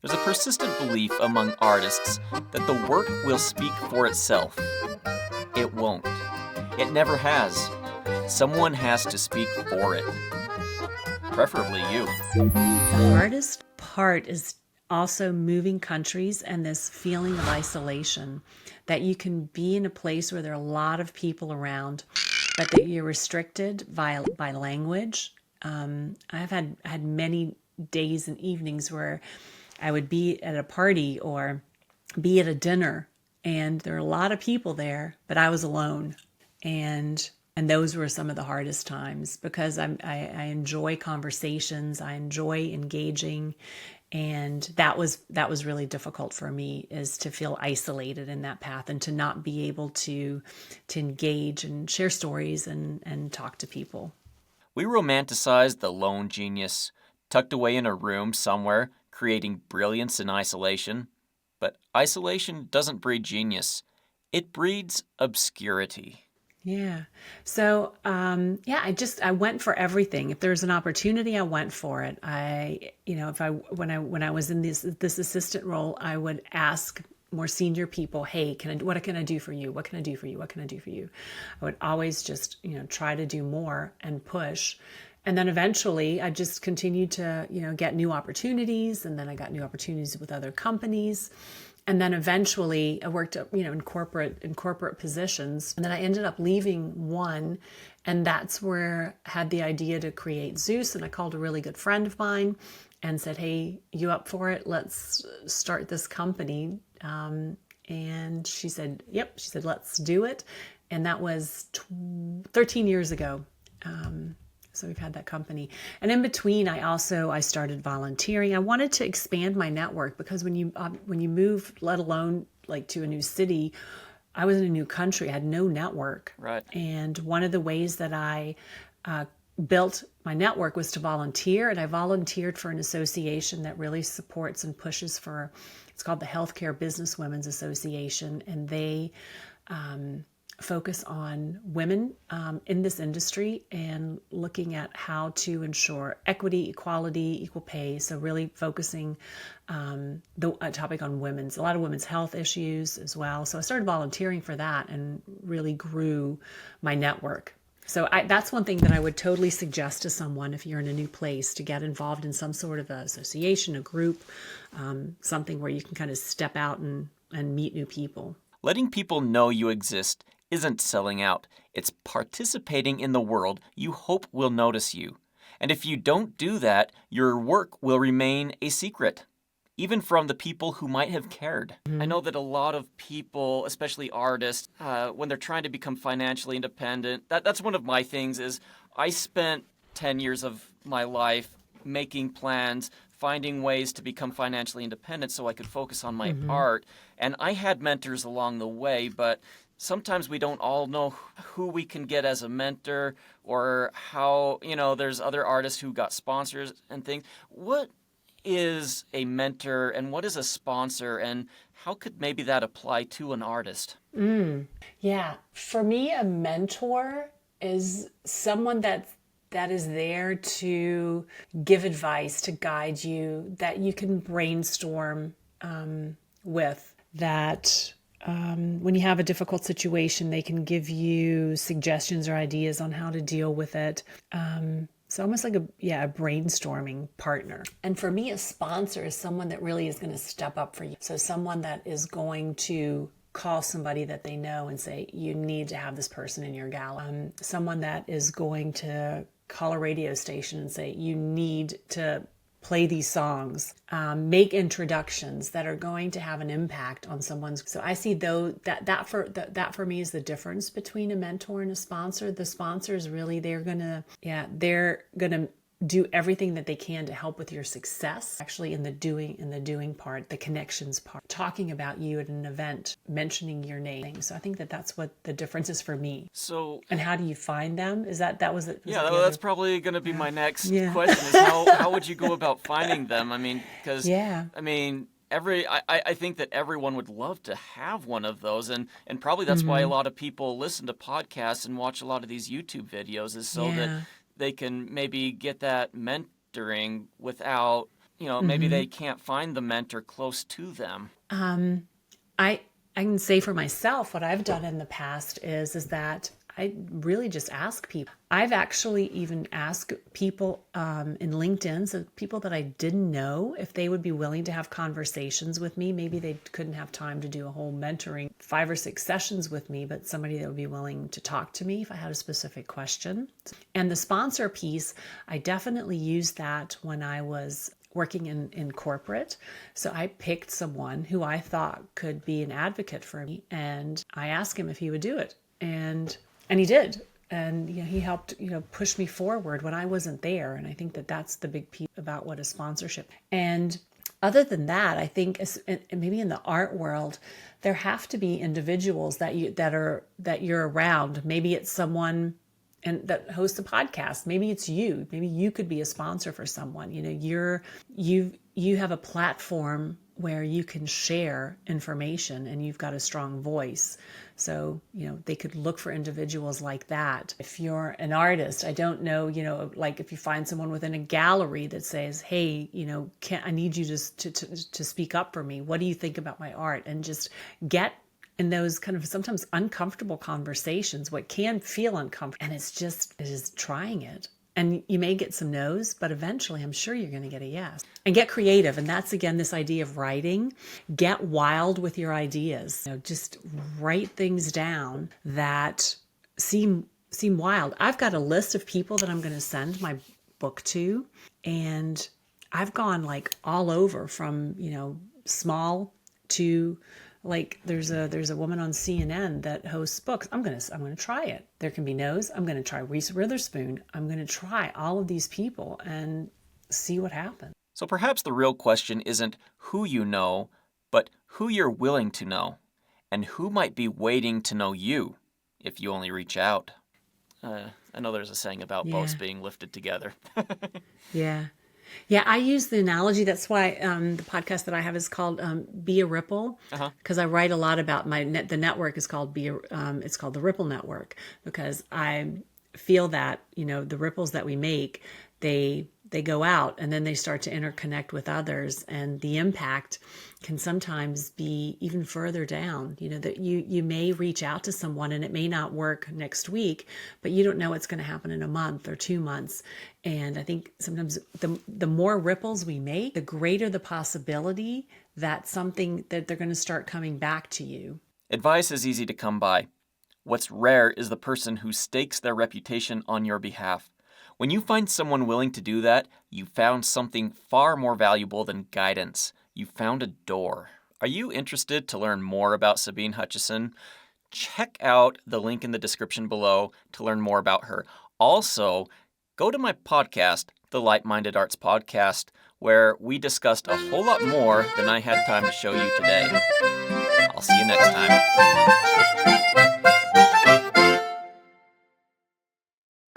There's a persistent belief among artists that the work will speak for itself. It won't. It never has. Someone has to speak for it. Preferably you. The hardest part is also moving countries and this feeling of isolation, that you can be in a place where there are a lot of people around, but that you're restricted by language. I've had many days and evenings where I would be at a party or be at a dinner, and there are a lot of people there, but I was alone. And those were some of the hardest times, because I enjoy conversations, I enjoy engaging, and that was really difficult for me, is to feel isolated in that path and to not be able to engage and share stories and talk to people. We romanticize the lone genius, tucked away in a room somewhere, creating brilliance in isolation. But isolation doesn't breed genius. It breeds obscurity. Yeah. So, I went for everything. If there's an opportunity, I went for it. When I was in this assistant role, I would ask more senior people, "Hey, what can I do for you? What can I do for you? What can I do for you?" I would always just, try to do more and push. And then eventually I just continued to, get new opportunities. And then I got new opportunities with other companies. And then eventually I worked up, in corporate positions. And then I ended up leaving one. And that's where I had the idea to create Zeus. And I called a really good friend of mine and said, "Hey, you up for it? Let's start this company." And she said, "Yep." She said, "Let's do it." And that was 13 years ago. So we've had that company. And in between, I started volunteering. I wanted to expand my network, because when you move, let alone like to a new city, I was in a new country. I had no network. Right. And one of the ways that I built my network was to volunteer. And I volunteered for an association that really supports and pushes for, it's called the Healthcare Business Women's Association. And they focus on women in this industry and looking at how to ensure equity, equality, equal pay. So really focusing the topic on a lot of women's health issues as well. So I started volunteering for that and really grew my network. So that's one thing that I would totally suggest to someone if you're in a new place, to get involved in some sort of an association, a group, something where you can kind of step out and meet new people. Letting people know you exist isn't selling out. It's participating in the world you hope will notice you. And if you don't do that, your work will remain a secret, even from the people who might have cared. I know that a lot of people, especially artists, when they're trying to become financially independent, that's one of my things is I spent 10 years of my life making plans, finding ways to become financially independent so I could focus on my art. And I had mentors along the way, but sometimes we don't all know who we can get as a mentor, or how, there's other artists who got sponsors and things. What is a mentor and what is a sponsor, and how could maybe that apply to an artist? Yeah. For me, a mentor is someone that is there to give advice, to guide you, that you can brainstorm with, that when you have a difficult situation, they can give you suggestions or ideas on how to deal with it. So almost like a brainstorming partner. And for me, a sponsor is someone that really is going to step up for you. So someone that is going to call somebody that they know and say, "You need to have this person in your gala." Someone that is going to call a radio station and say, "You need to play these songs," make introductions that are going to have an impact on someone's. So I see that for me is the difference between a mentor and a sponsor. The sponsor is really, they're gonna do everything that they can to help with your success, actually in the doing part, the connections part, talking about you at an event, mentioning your name. So I think that's what the difference is for me. So, and how do you find them? That's probably going to be my next question, is how would you go about finding them? I mean, because I think that everyone would love to have one of those, and probably that's why a lot of people listen to podcasts and watch a lot of these YouTube videos, is so that they can maybe get that mentoring without maybe they can't find the mentor close to them. I can say for myself, what I've done in the past is that I really just ask people. I've actually even asked people in LinkedIn, so people that I didn't know, if they would be willing to have conversations with me. Maybe they couldn't have time to do a whole mentoring 5 or 6 sessions with me, but somebody that would be willing to talk to me if I had a specific question. And the sponsor piece, I definitely used that when I was working in corporate. So I picked someone who I thought could be an advocate for me, and I asked him if he would do it. And he did. And he helped, push me forward when I wasn't there. And I think that that's the big piece about what a sponsorship. And other than that, I think maybe in the art world, there have to be individuals that you're around. Maybe it's someone and that hosts a podcast. Maybe it's you. Maybe you could be a sponsor for someone. You have a platform where you can share information and you've got a strong voice. So, they could look for individuals like that. If you're an artist, I don't know, like if you find someone within a gallery that says, hey, I need you to speak up for me. What do you think about my art? And just get in those kind of sometimes uncomfortable conversations, what can feel uncomfortable. And it is trying it. And you may get some no's, but eventually I'm sure you're going to get a yes. And get creative. And that's, again, this idea of writing. Get wild with your ideas. Just write things down that seem wild. I've got a list of people that I'm going to send my book to. And I've gone like all over from, small to like there's a woman on CNN that hosts books. I'm gonna try it. There can be no's. I'm gonna try Reese Witherspoon. I'm gonna try all of these people and see what happens. So perhaps the real question isn't who you know, but who you're willing to know, and who might be waiting to know you if you only reach out. I know there's a saying about boats being lifted together. Yeah. Yeah, I use the analogy. That's why the podcast that I have is called "Be a Ripple," because I write a lot about the network is called it's called the Ripple Network, because I feel that the ripples that we make, they go out and then they start to interconnect with others, and the impact can sometimes be even further down. That you may reach out to someone and it may not work next week, but you don't know what's going to happen in a month or 2 months. And I think sometimes the more ripples we make, the greater the possibility that something that they're going to start coming back to you. Advice is easy to come by. What's rare is the person who stakes their reputation on your behalf. When you find someone willing to do that, you found something far more valuable than guidance. You found a door. Are you interested to learn more about Sabine Hutchison? Check out the link in the description below to learn more about her. Also, go to my podcast, the Light-Minded Arts Podcast, where we discussed a whole lot more than I had time to show you today. I'll see you next time.